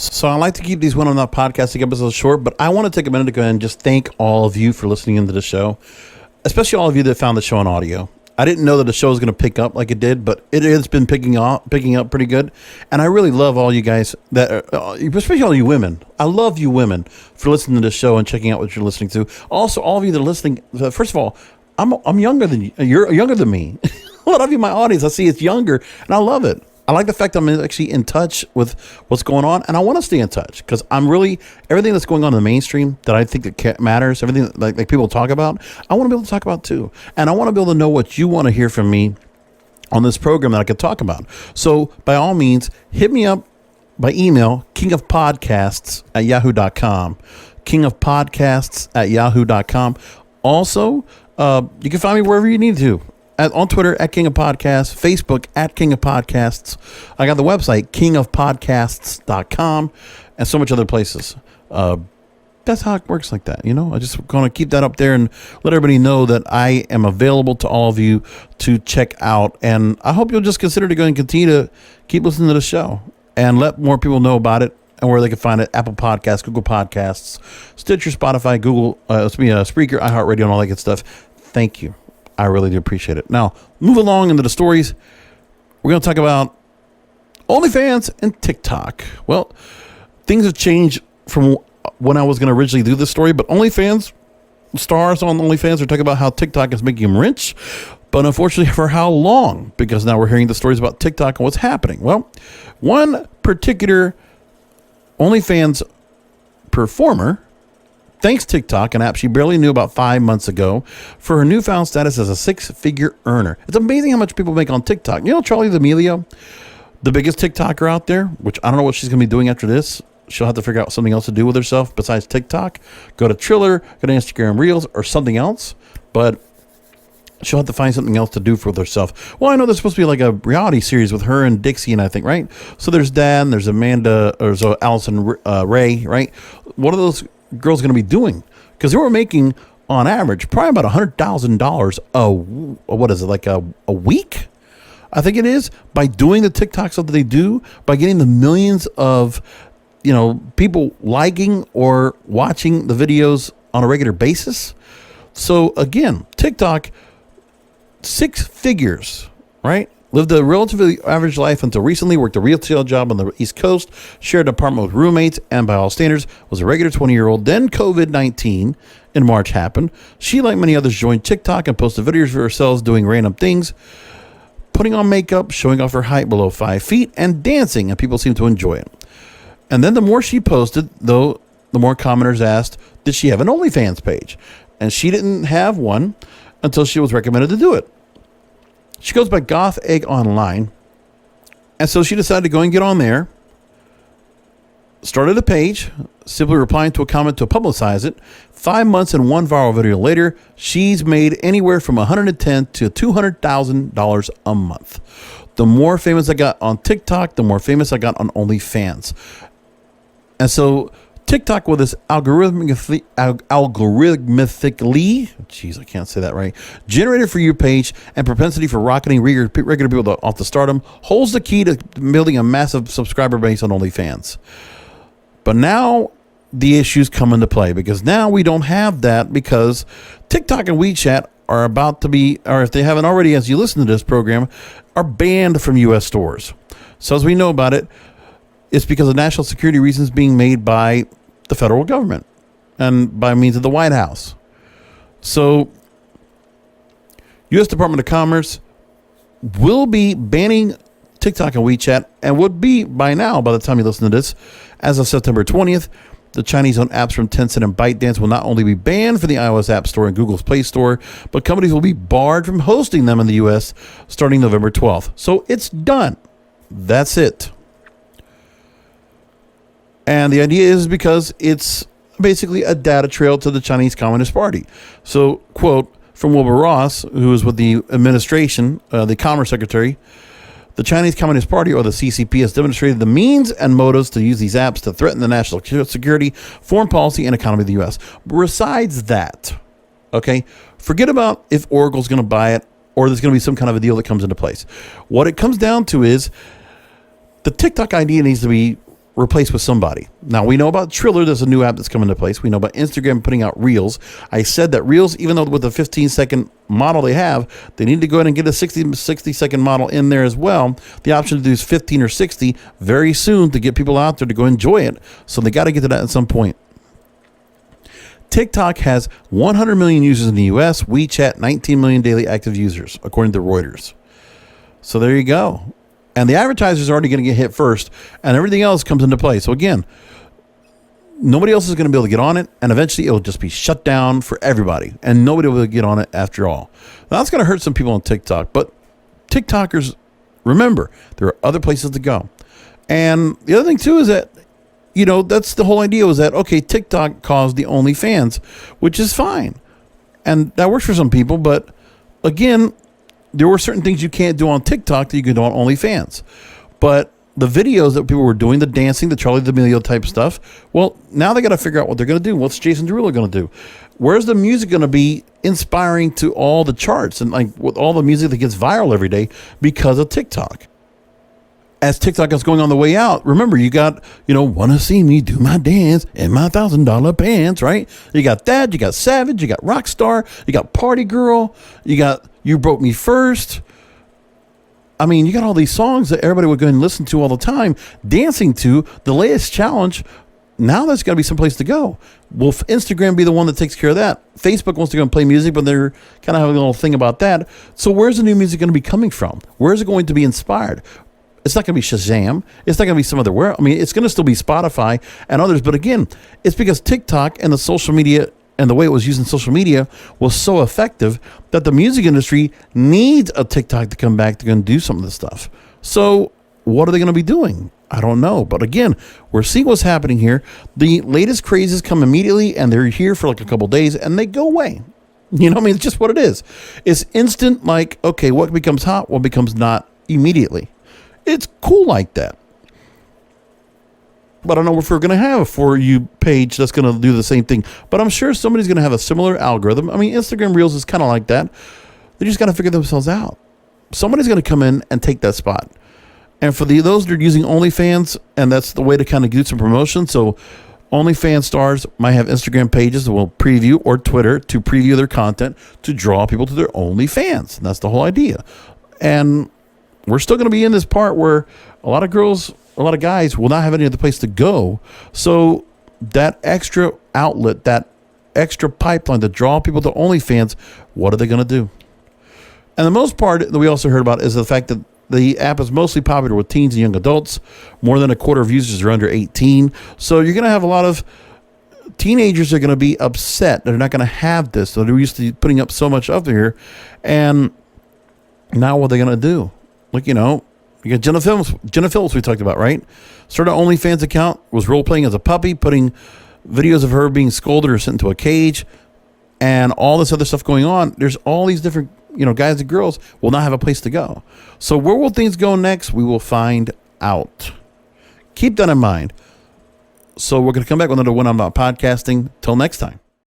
So I like to keep these one-on-one podcasting episodes short, but I want to take a minute to go ahead and just thank all of you for listening into the show, especially all of you that found the show on audio. I didn't know that the show was going to pick up like it did, but it has been picking up pretty good. And I really love all you guys, especially all you women. I love you women for listening to the show and checking out what you're listening to. Also, all of you that are listening, first of all, I'm younger than you. You're younger than me. A lot of you in my audience, I see it's younger, and I love it. I like the fact I'm actually in touch with what's going on, and I want to stay in touch because I'm really, everything that's going on in the mainstream that I think that matters, everything that, like people talk about, I want to be able to talk about too. And I want to be able to know what you want to hear from me on this program that I can talk about. So by all means, hit me up by email, kingofpodcasts@yahoo.com, kingofpodcasts@yahoo.com. Also, you can find me wherever you need to. On Twitter at King of Podcasts, Facebook at King of Podcasts. I got the website kingofpodcasts.com and so much other places. That's how it works like that. I just going to keep that up there and let everybody know that I am available to all of you to check out. And I hope you'll just consider to go and continue to keep listening to the show and let more people know about it and where they can find it. Apple Podcasts, Google Podcasts, Stitcher, Spotify, Google, Spreaker, iHeartRadio, and all that good stuff. Thank you. I really do appreciate it. Now, move along into the stories. We're going to talk about OnlyFans and TikTok. Well, things have changed from when I was going to originally do this story, but OnlyFans, stars on OnlyFans are talking about how TikTok is making them rich, but unfortunately for how long? Because now we're hearing the stories about TikTok and what's happening. Well, one particular OnlyFans performer thanks TikTok, an app she barely knew about 5 months ago, for her newfound status as a six-figure earner. It's amazing how much people make on TikTok. Charlie D'Amelio, the biggest TikToker out there, which I don't know what she's going to be doing after this. She'll have to figure out something else to do with herself besides TikTok. Go to Triller, go to Instagram Reels, or something else. But she'll have to find something else to do for herself. Well, I know there's supposed to be like a reality series with her and Dixie, and I think, right? So there's Dan, there's Amanda, or so Allison Ray, right? What are those girls going to be doing? Because they were making on average probably about $100,000 a week, I think it is, by doing the TikTok stuff that they do, by getting the millions of people liking or watching the videos on a regular basis. So again, TikTok, 6 figures, right? Lived a relatively average life until recently, worked a retail job on the East Coast, shared an apartment with roommates, and by all standards, was a regular 20-year-old. Then COVID-19 in March happened. She, like many others, joined TikTok and posted videos of herself doing random things, putting on makeup, showing off her height below 5 feet, and dancing, and people seemed to enjoy it. And then the more she posted, though, the more commenters asked, did she have an OnlyFans page? And she didn't have one until she was recommended to do it. She goes by Goth Egg Online. And so she decided to go and get on there. Started a page, simply replying to a comment to publicize it. 5 months and one viral video later, she's made anywhere from $110,000 to $200,000 a month. The more famous I got on TikTok, the more famous I got on OnlyFans. And so TikTok, with this algorithmically, geez, I can't say that right, generated for you page and propensity for rocketing regular people off to stardom, holds the key to building a massive subscriber base on OnlyFans. But now the issues come into play, because now we don't have that, because TikTok and WeChat are about to be, or if they haven't already, as you listen to this program, are banned from U.S. stores. So as we know about it, it's because of national security reasons being made by the federal government and by means of the White House. So U.S. Department of Commerce will be banning TikTok and WeChat, and would be by now, by the time you listen to this, as of September 20th. The Chinese-owned apps from Tencent and ByteDance will not only be banned from the iOS App Store and Google's Play Store, but companies will be barred from hosting them in the U.S. starting November 12th. So it's done. That's it. And the idea is because it's basically a data trail to the Chinese Communist Party. So, quote from Wilbur Ross, who is with the administration, the Commerce Secretary, the Chinese Communist Party, or the CCP, has demonstrated the means and motives to use these apps to threaten the national security, foreign policy, and economy of the U.S. Besides that, okay, forget about if Oracle's going to buy it or there's going to be some kind of a deal that comes into place. What it comes down to is the TikTok idea needs to be replaced with somebody. Now, we know about Triller. There's a new app that's coming into place. We know about Instagram putting out Reels. I said that Reels, even though with the 15-second model they have, they need to go ahead and get a 60-second model in there as well. The option to do is 15 or 60 very soon to get people out there to go enjoy it. So they got to get to that at some point. TikTok has 100 million users in the U.S. WeChat, 19 million daily active users, according to Reuters. So there you go. And the advertisers are already going to get hit first, and everything else comes into play. So again, nobody else is going to be able to get on it, and eventually it'll just be shut down for everybody, and nobody will get on it after all. Now, that's going to hurt some people on TikTok, but TikTokers, remember, there are other places to go. And the other thing, too, is that, you know, that's the whole idea was that, okay, TikTok caused the OnlyFans, which is fine. And that works for some people, but again, there were certain things you can't do on TikTok that you can do on OnlyFans. But the videos that people were doing, the dancing, the Charli D'Amelio type stuff, well, now they got to figure out what they're going to do. What's Jason Derulo going to do? Where's the music going to be inspiring to all the charts and like with all the music that gets viral every day because of TikTok? As TikTok is going on the way out, remember, you got, you know, want to see me do my dance in my $1,000 pants, right? You got that, you got Savage, you got Rockstar, you got Party Girl, you got You Broke Me First. I mean, you got all these songs that everybody would go and listen to all the time, dancing to. The latest challenge, now there's got to be some place to go. Will Instagram be the one that takes care of that? Facebook wants to go and play music, but they're kind of having a little thing about that. So where's the new music going to be coming from? Where's it going to be inspired? It's not going to be Shazam. It's not going to be some other where. I mean, it's going to still be Spotify and others. But again, it's because TikTok and the social media and the way it was used in social media was so effective that the music industry needs a TikTok to come back to go and do some of this stuff. So what are they going to be doing? I don't know. But again, we're seeing what's happening here. The latest crazes come immediately and they're here for like a couple days and they go away. You know what I mean? It's just what it is. It's instant, like, okay, what becomes hot, what becomes not immediately. It's cool like that. But I don't know if we're going to have a For You page that's going to do the same thing. But I'm sure somebody's going to have a similar algorithm. I mean, Instagram Reels is kind of like that. They just got to figure themselves out. Somebody's going to come in and take that spot. And for those that are using OnlyFans, and that's the way to kind of do some promotion. So OnlyFans stars might have Instagram pages that will preview, or Twitter to preview their content to draw people to their OnlyFans. And that's the whole idea. And we're still going to be in this part where a lot of girls, a lot of guys will not have any other place to go. So that extra outlet, that extra pipeline to draw people to OnlyFans, what are they going to do? And the most part that we also heard about is the fact that the app is mostly popular with teens and young adults. More than a quarter of users are under 18. So you're going to have a lot of teenagers that are going to be upset. They're not going to have this. So they're used to putting up so much up here. And now what are they going to do? Like, you know, you got Jenna Phillips we talked about, right? Started an OnlyFans account, was role-playing as a puppy, putting videos of her being scolded or sent into a cage, and all this other stuff going on. There's all these different, you know, guys and girls will not have a place to go. So where will things go next? We will find out. Keep that in mind. So we're going to come back with another When I'm Not Podcasting. Till next time.